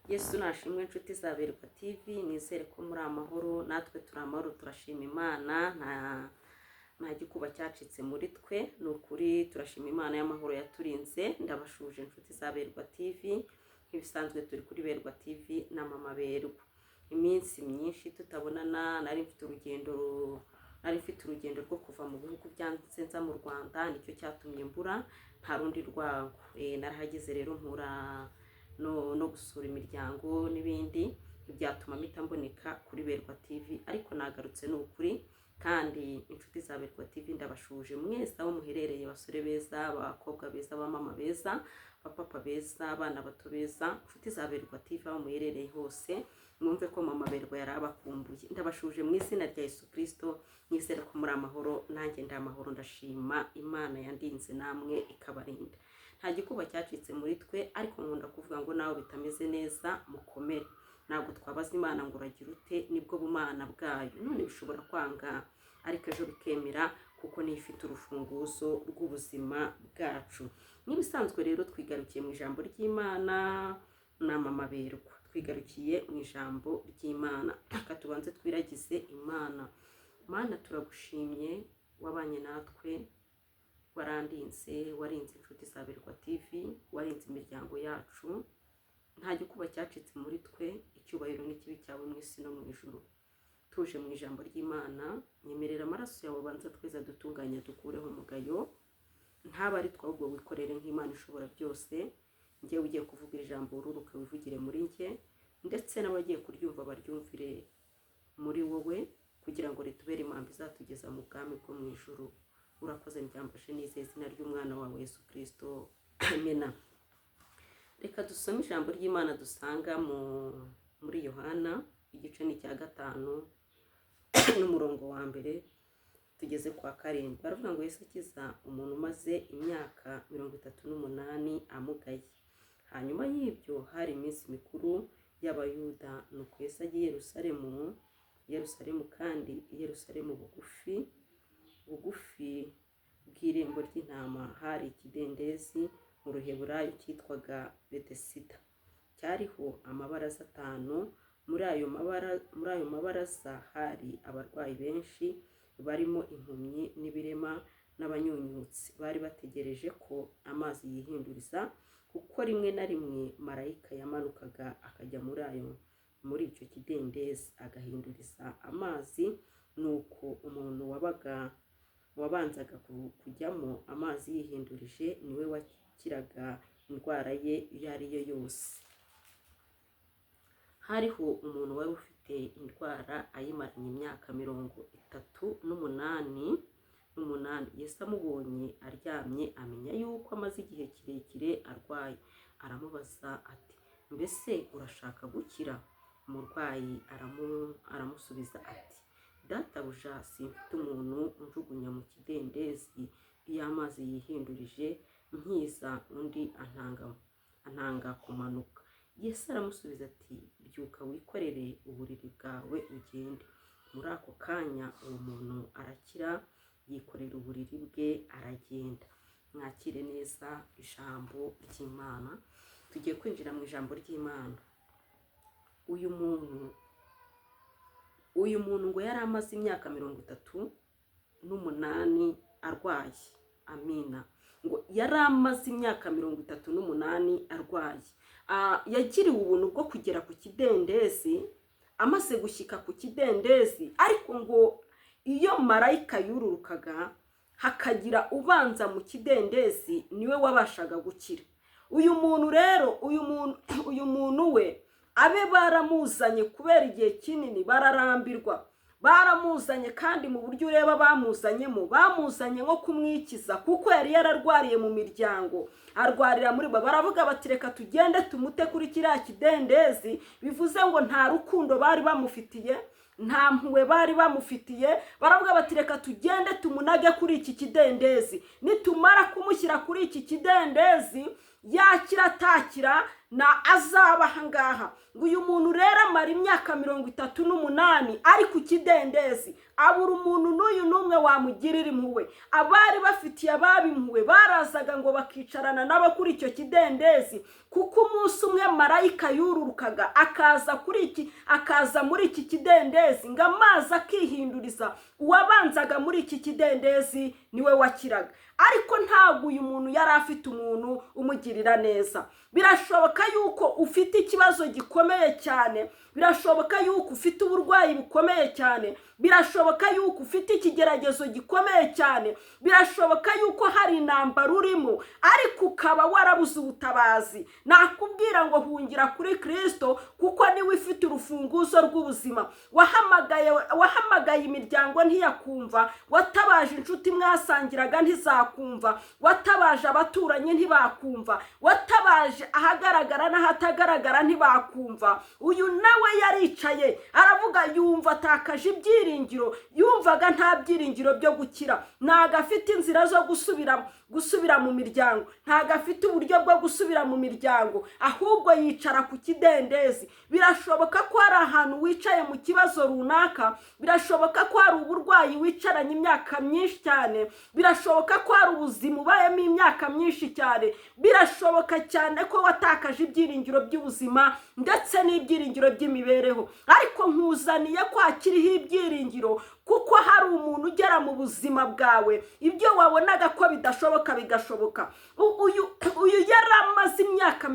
Yesu nashimwe inshuti za Berwa TV, nizere ko muri amahoro, natwe turi amahoro, turashima Imana, nta gikuba cyacitse muri twe, ni ukuri turashima Imana y'amahoro yaturinze. Ndabashuje inshuti za Berwa TV, nk'ibisanzwe turi kuri Berwa TV na Mama Berwa. Iminsi myinshi tutabonana, nari mfite urugendo rwo kuva mu bihugu byanze nza mu Rwanda, nicyo cyatumye mbura, nta rundi rwango. Narahageze rero mpura no gusura imiryango n'ibindi, byatuma mpita mboneka kuri Berwa TV, ariko nagarutse ni ukuri. Kandi inshuti za Berwa TV ndabashuje mwese aho muherereye, basore beza, abakobwa beza, abamama beza, abapapa beza, abana bato beza, inshuti za Berwa TV aho muherereye hose, mwumve ko Mama Berwa yarabakumbuye. Ndabashuje mu izina rya Yesu Kristo, nizere ko muri amahoro, nanjye ndamahoro, ndashima Imana yandinze namwe ikabarinda. Nta gikuba cyacitse muri twe, ariko nkunda kuvuga ngo nawe bitameze neza mukomere. Ntabwo twabaza Imana ngo uragira ute, nibwo bumana bwayo. None bishobora kwanga, ariko ejo bikemera, kuko niyo ifite urufunguzo rw'ubuzima bwacu. N'ibisanzwe rero twigarukiye mu ijambo ry'Imana na Mama Berwa. Twigarukiye mu ijambo ry'Imana. Reka tubanze twiragize Imana. Mana, turagushimye, wabanye natwe, warandinze, warinze inshuti za Berwa TV, warinze imiryango yacu. Nta gikuba cyacitse muri twe, icyubahiro n'ikibi cyawe mu isi no mu ijuru. Tuje mu ijambo ry'Imana, nyemerera amaraso yawe banza tweza dutunganya, dukureho umugayo. Ntaba ari twahubwo wikorere nk'Imana ishobora byose. Njyewe ugiye kuvuga ijambo ururuke wivugire muri njye, ndetse n'abagiye kuryumva baryumvire muri wowe, kugira ngo ritubere impamvu izatugeza mu bwami bwo mu ijuru. Urakoze, mbyambashe nizeye izina ry'umwana wawe Yesu Kristo, amena. Reka dusome ijambo ry'Imana dusanga muri Yohana, igice ni cya 5 n'umurongo wa 1 tugeze kwa 7. Baravuga ngo Yesu akiza umuntu umaze imyaka 38 amugaye. Hanyuma y'ibyo hari iminsi mikuru y'Abayuda, nuko Yesu agiye Yerusalemu, kandi Yerusalemu bugufi bw'irembo ry'intama hari ikidendezi mu Ruheburayo cyitwaga Betesida. Cyariho amabaraza 5. Muri ayo mabaraza hari abarwayi benshi, barimo impumyi n'ibirema n'abanyunyutsi. Bari bategereje ko amazi yihinduriza, kuko rimwe na rimwe marayika yamanukaga akajya muri icyo kidendezi agahinduriza amazi. Nuko umuntu wabanzaga kujyamo amazi yihindurije niwe wakiraga indwara ye iyo ari yo yose. Hariho umuntu wari ufite indwara ayimaranye imyaka 38. Yesu amubonye aryamye, amenya yuko amaze igihe kirekire arwaye. Aramubaza ati, mbese urashaka gukira? Umurwayi aramusubiza ati, databuja, simfite umuntu unjugunya mu kidendezi iyo amazi yihindurije, nkiza undi antanga kumanuka. Yesu aramusubiza ati, byuka wikorere uburiri bwawe ugende. Muri ako kanya uwo muntu arakira, yikorera uburiri bwe aragenda. Mwakire neza ijambo ry'Imana. Tugiye kwinjira mu ijambo ry'Imana. Uyu muntu ngo yari amaze imyaka 38 arwaye. Amina. Ngo yari amaze imyaka 38 arwaye. Yagiriwe ubuntu bwo kugera ku kidendezi. Amaze gushyika ku kidendezi, ariko ngo iyo marayika yururukaga hakagira ubanza mu kidendezi, niwe wabashaga gukira. Uyu muntu rero, uyu muntu we, abe baramuzanye kubera igihe kinini, bararambirwa. Baramuzanye, kandi mu buryo ureba bamuzanye nko kumwikiza, kuko yari yararwariye mu miryango, arwarira muri bo. Baravuga bati, reka tugende tumute kuri kiriya kidendezi. Bivuze ngo nta rukundo bari bamufitiye, nta mpuhwe bari bamufitiye. Baravuga bati, reka tugende tumunage kuri iki kidendezi. Nitumara kumushyira kuri iki kidendezi, yakira atakira na azaba ahangaha. ngo uyu muntu rero amara imyaka 38 ari ku kidendezi, abura umuntu n'uyu n'umwe wamugirira impuhwe. Abari bafitiye ababo impuhwe barazaga ngo bakicarana nabo kuri icyo kidendezi, kuko umunsi umwe marayika yururukaga akaza muri iki kidendezi ngo amazi akihinduriza, uwabanzaga muri iki kidendezi niwe wakiraga. Ariko ntabwo uyu muntu yari afite umuntu umugirira neza. Birashoboka yuko ufite ikibazo gikomeye cyane, birashoboka yuko ufite uburwayi bukomeye cyane, birashoboka yuko ufite ikigeragezo gikomeye cyane, birashoboka yuko hari intambara urimo ariko ukaba warabuze ubutabazi. Nakubwira ngo hungira kuri Kristo, kuko niwe ufite urufunguzo rw'ubuzima. Wahamagaye imiryango ntiyakumva, watabaje inshuti mwasangiraga ntizakumva, watabaje abaturanyi ntibakumva, watabaje ahagaragara n'ahatagaragara ntibakumva. Uyu nawe yaricaye aravuga, yumva atakaje ibyiringiro, yumvaga nta byiringiro byo gukira, ntago afite inzira zo gusubira mu miryango, ntago afite uburyo bwo gusubira mu miryango, ahubwo yicara ku kidendezi. Birashoboka ko hari ahantu wicaye mu kibazo runaka, birashoboka ko hari uburwayi wicaranye imyaka myinshi cyane, birashoboka ko hari ubuzima ubayemo imyaka myinshi cyane, birashoboka cyane ko watakaje ibyiringiro by'ubuzima ndetse n'ibyiringiro by'imibereho. Ariko nkuzaniye ko hakiriho ibyiringiro, kuko hari umuntu ugera mu buzima bwawe ibyo wabonaga ko bidashoboka bigashoboka. Uyu yari amaze imyaka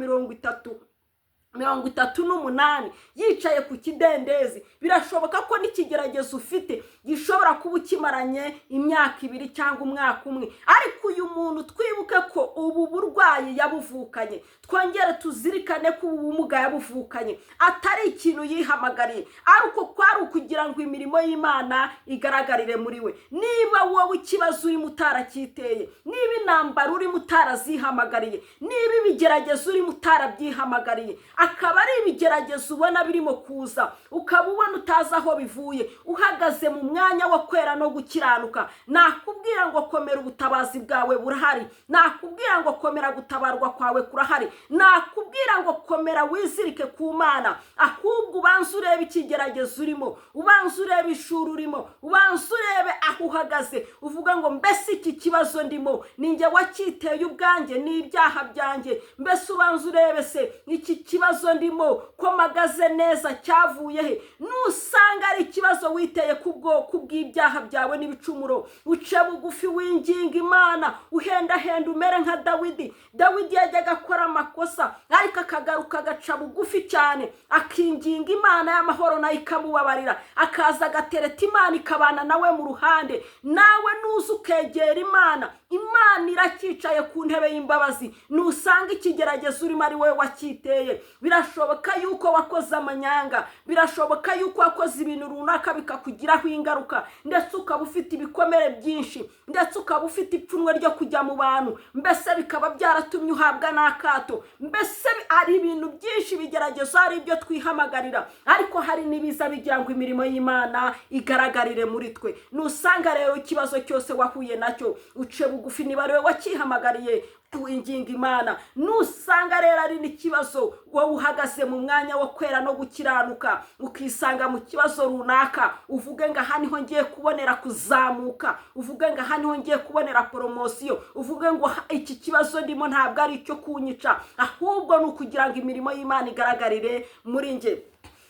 38 yicaye ku kidendezi. Birashoboka ko n'ikigeragezo ufite gishobora kuba ukimaranye imyaka 2 cyangwa umwaka umwe, ariko uyu muntu twibuke ko ubu burwayi yabuvukanye, twongere tuzirikane ko ubu bumuga yabuvukanye, atari ikintu yihamagariye, ariko kwari ukugira ngo imirimo y'Imana igaragarire muri we. Niba wowe ikibazo urimo utaracyiteye, niba intambara urimo utarazihamagariye, niba ibigeragezo urimo utarabyihamagariye, akaba ari ibigeragezo ubona birimo kuza, ukaba ubona utazi aho bivuye, uhagaze mu mwanya wo kwera no gukiranuka, nakubwira ngo komera, ubutabazi bwawe burahari. Nakubwira ngo komera, gutabarwa kwawe kurahari. Nakubwira ngo komera, wizirike ku Mana, ahubwo ubanze urebe ikigeragezo urimo, ubanze urebe ishuri urimo, ubanze urebe aho uhagaze, uvuga ngo mbese iki kibazo ndimo ninjye wacyiteye ubwanjye n'ibyaha byanjye? Mbese ubanze urebe se iki kibazo ndimo ko magaze neza cyavuye he? Nusanga ari ikibazo witeye kubw'ibyaha byawe n'ibicumuro, uce bugufi winginga Imana, uhenda umere nka Dawidi. Dawidi yajyaga akora amakosa ariko akagaruka agaca bugufi cyane, akinginga Imana y'amahoro nayo ikamubabarira, akaza agatereta Imana ikabana nawe mu ruhande. Nawe nuza ukegera Imana, Imana irakicaye ku ntebe y'imbabazi. Nusanga ikigeragezo urimo ari wowe wacyiteye, birashoboka yuko wakoze amanyanga, birashoboka yuko wakoze ibintu runaka bikakugiraho ingaruka, ndetse ukaba ufite ibikomere byinshi, ndetse ukaba ufite ipfunwe ryo kujya mu bantu, mbese bikaba byaratumye uhabwa n'akato. Mbese ari ibintu byinshi bigeragezo, hari ibyo twihamagarira, ariko hari n'ibiza bigira ngo imirimo y'Imana igaragarire muri twe. Nusanga rero ikibazo cyose wahuye nacyo, uce bugufi, niba ari wowe wakihamagariye, winginga Imana. Nusanga rero ari n'ikibazo wowe uhagaze mu mwanya wo kwera no gukiranuka, ukisanga mu kibazo runaka, uvuge ngo aha niho ngiye kubonera kuzamuka, uvuge ngo aha niho ngiye kubonera promotion, uvuge ngo iki kibazo ndimo ntabwo ari icyo kunyica, ahubwo ni ukugira ngo imirimo y'Imana igaragarire muri nge.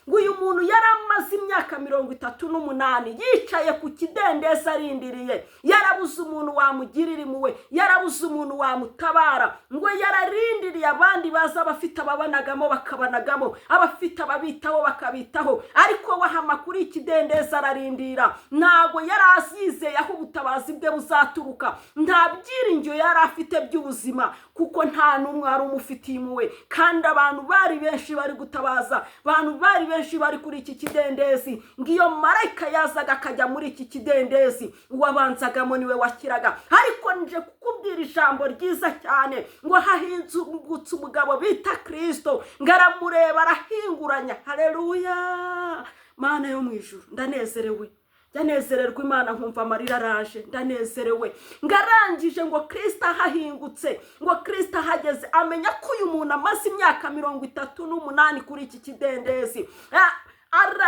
ngo uyu muntu yari amaze imyaka 38 yicaye ku kidendezi arindiriye, yarabuze umuntu wamugirira impuhwe, yarabuze umuntu wamutabara, ngo yararindiriye abandi baza bafite ababanagamo bakabanagamo, abafite ababitaho bakabitaho, ariko wahama kuri ikidendezi ararindira. Ntago yari azizeye aho ubutabazi bwe buzaturuka, nta byiringiro yari afite by'ubuzima, kuko nta n'umwe wari umufitiye impuhwe, kandi abantu bari benshi bari gutabaza, abantu bari benshi bari kuri iki kidendezi. Ngiyo marayika yazaga akajya muri iki kidendezi, uwabanzagamo niwe wakiraga. Ariko nje kukubwira ijambo ryiza cyane, ngo hahingutse umugabo bita Kristo, ngaramureba arahinguranya. Haleluya! Mana yo mu ijuru, ndanezerewe, ndanezererwa Imana nkumva amarira araje ndanezerewe ngarangije ngo Kristo ahahingutse ngo Kristo ahageze amenya ko uyu muntu amaze imyaka 38 kuri iki kidendezi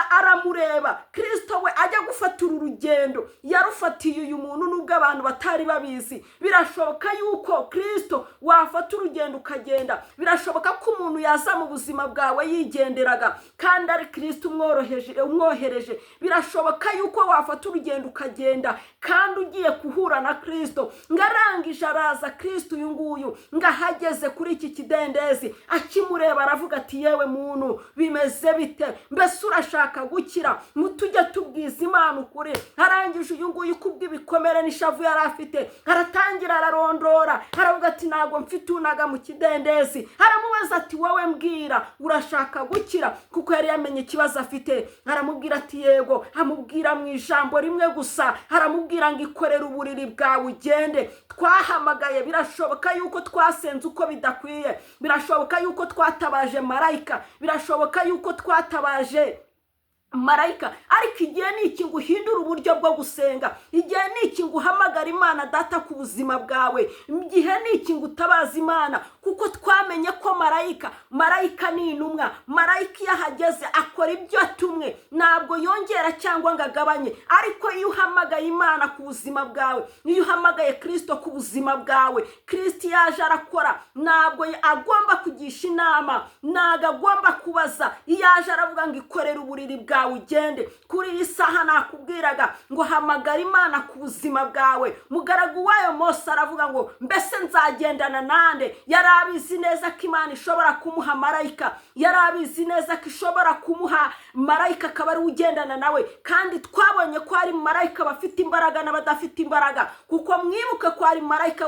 aramureba. Kristo we ajya gufata uru rugendo yarufatiye uyu muntu nubwo abantu batari babizi. Birashoboka yuko Kristo wafata urugendo ukagenda, birashoboka ko umuntu yaza mu buzima bwawe yigenderaga kandi ari Kristo umwohereje. Birashoboka yuko wafata urugendo ukagenda kandi ugiye kuhura na Kristo. Ngarangije araza Kristo uyu nguyu ngahageze kuri iki kidendezi, akimureba aravuga ati yewe muntu bimeze bite, mbese urashaka gukira? Mutujya tubwiza Imana ukuri. Arangije uyu nguyu kubw'ibikomere n'ishavu yari afite aratangira ararondora, aravuga ati ntago mfite unaga mu kidendezi. Aramubaza ati wowe mbwira urashaka gukira, kuko yari yamenye ikibazo afite. Aramubwira ati yego, amubwira mu ijambo rimwe gusa, aramubwira ngo ikorere uburiri bwawe ugende. Twahamagaye, birashoboka yuko twasenze uko bidakwiye, birashoboka yuko twatabaje marayika, birashoboka yuko twatabaje marayika, ariko igihe ni iki ngo uhindure uburyo bwo gusenga, igihe ni iki ngo uhamagara Imana data ku buzima bwawe, igihe ni iki ngo utabaza Imana, kuko twamenye ko marayika ni intumwa. Marayika iyo ahageze akora ibyo atumwe, ntabwo yongera cyangwa ngo agabanye. Ariko iyo uhamagaye Imana ku buzima bwawe, iyo uhamagaye Kristo ku buzima bwawe, Kristo yaje arakora. Ntabwo agomba kugisha inama, ntabwo agomba kubaza. Iyo yaje aravuga ngo ikorere uburiri bwawe ugende. Kuri iyi saha nakubwiraga ngo hamagara Imana ku buzima bwawe. Mugaragu wayo Mose aravuga ngo mbese nzagendana nande? Yari abizi neza ko Imana ishobora kumuha marayika, yari abizi neza ko ishobora kumuha marayika akaba ari ugendana nawe. Kandi twabonye ko hari marayika bafite imbaraga n'abadafite imbaraga, kuko mwibuke ko hari marayika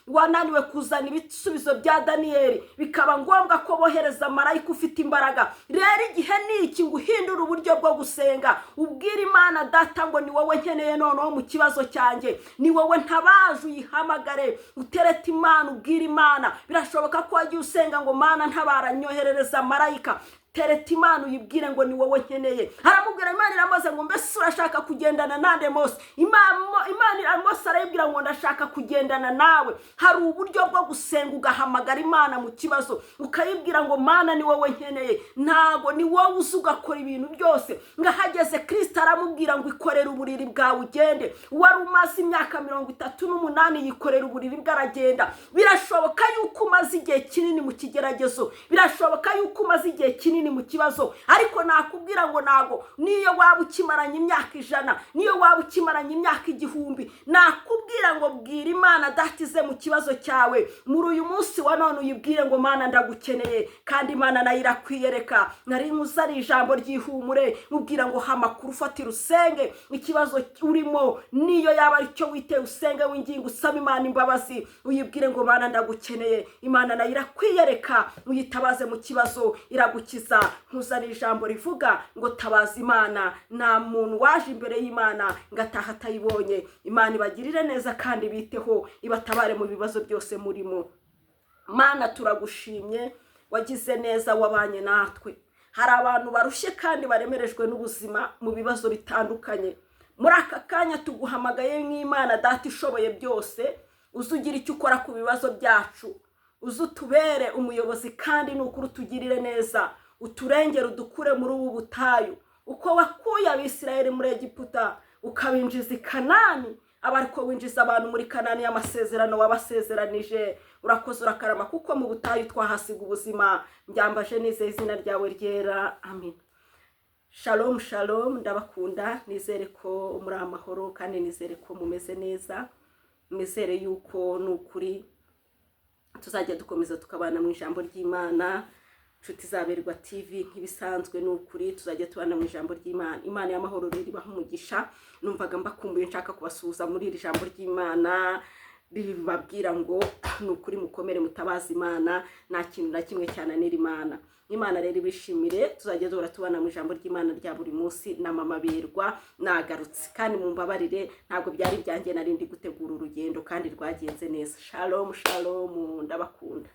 wananiwe kuzana ibisubizo bya Daniyeli, bikaba ngombwa ko bohereza marayika ufite imbaraga. Rero igihe ni iki ngo uhindure uburyo bwo gusenga, ubwira Imana data ngo ni wowe nkeneye noneho mu kibazo cyanjye, ni wowe ntabaje. Uyihamagare, uterete Imana, ubwira Imana. Birashoboka ko wagiye usenga ngo Mana ntabara nyoherereza marayika. Tereta Imana uyibwire ngo ni wowe nkeneye. Aramubwira Imana iramaze ngo mbese urashaka kugendana nande Mose? Imana Mose arayibwira ngo ndashaka kugendana nawe. Hari uburyo bwo gusenga ugahamagara Imana mu kibazo, ukayibwira ngo Mana ni wowe nkeneye. Ntago ni wowe uzugakora ibintu byose. Ngahageze Kristo aramubwira ngo ikorere uburiri bwawe ugende. Wari umaze imyaka 38 yikorera uburiri bwaragenda. Birashoboka yuko umaze igihe kinini mu kigeragezo, birashoboka yuko umaze igihe kinini mu kibazo, ariko nakubwira ngo nago niyo waba ukimaranye imyaka 100, niyo waba ukimaranye imyaka 1000, nakubwira ngo bwira Imana datize mu kibazo cyawe. Muri uyu munsi wa none uyibwire ngo Mana ndagukeneye, kandi Imana nayo irakwiyereka. Nari muzari ijambo ryihumure, mubwira ngo hamakuru ufatira usenge ikibazo urimo, niyo yaba ari cyo wite usenge winginga usaba Imana imbabazi, uyibwire ngo Mana ndagukeneye. Imana nayo irakwiyereka, uyitabaze mu kibazo iragukiza. Ntuzari ijambo rivuga ngo tabaza Imana. Nta muntu waje imbere y'Imana ngataha atayibonye. Imana ibagirire neza kandi biteho, ibatabare mu bibazo byose murimo. Mana turagushimye, wagize neza, wabanye natwe. Hari abantu barushye kandi baremerejwe n'ubuzima mu bibazo bitandukanye. Muri aka kanya tuguhamagaye nk'Imana data ishoboye byose, uzugira icyo ukora ku bibazo byacu, uzutubere umuyobozi kandi n'ukuri utugirire neza. Uturengere udukure muri ubu butayu, uko wakuye Abisirayeli muri Egiputa ukabinjiza i Kanani, abariko winjiza abantu muri Kanani y'amasezerano wabasezeranije. Urakoze urakarama, kuko mu butayu twahasiga ubuzima. Mbyambaje nizeye izina ryawe ryera, amen. Shalom shalom, ndabakunda, nizere ko muri amahoro kandi nizere ko mumeze neza. Nizere yuko n'ukuri tuzajya dukomeza tukabana mu ijambo ry'Imana. Nshuti zaberwa TV nk'ibisanzwe n'ukuri tuzajya tubana mu ijambo ry'Imana. Imana y'amahoro rero ibaha umugisha. Numvaga mbakumbuye nshaka kubasuhuza muri iri jambo ry'Imana, ribabwira ngo n'ukuri mukomere mutabaza Imana, nta kintu na kimwe cyananira Imana. Imana rero ibishimire, tuzajya duhora tubana mu ijambo ry'Imana rya buri munsi. Na mama Berwa nagarutse, kandi mumbabarire ntabwo byari byanjye, narindi gutegura urugendo kandi rwagenze neza. Shalom shalom, ndabakunda.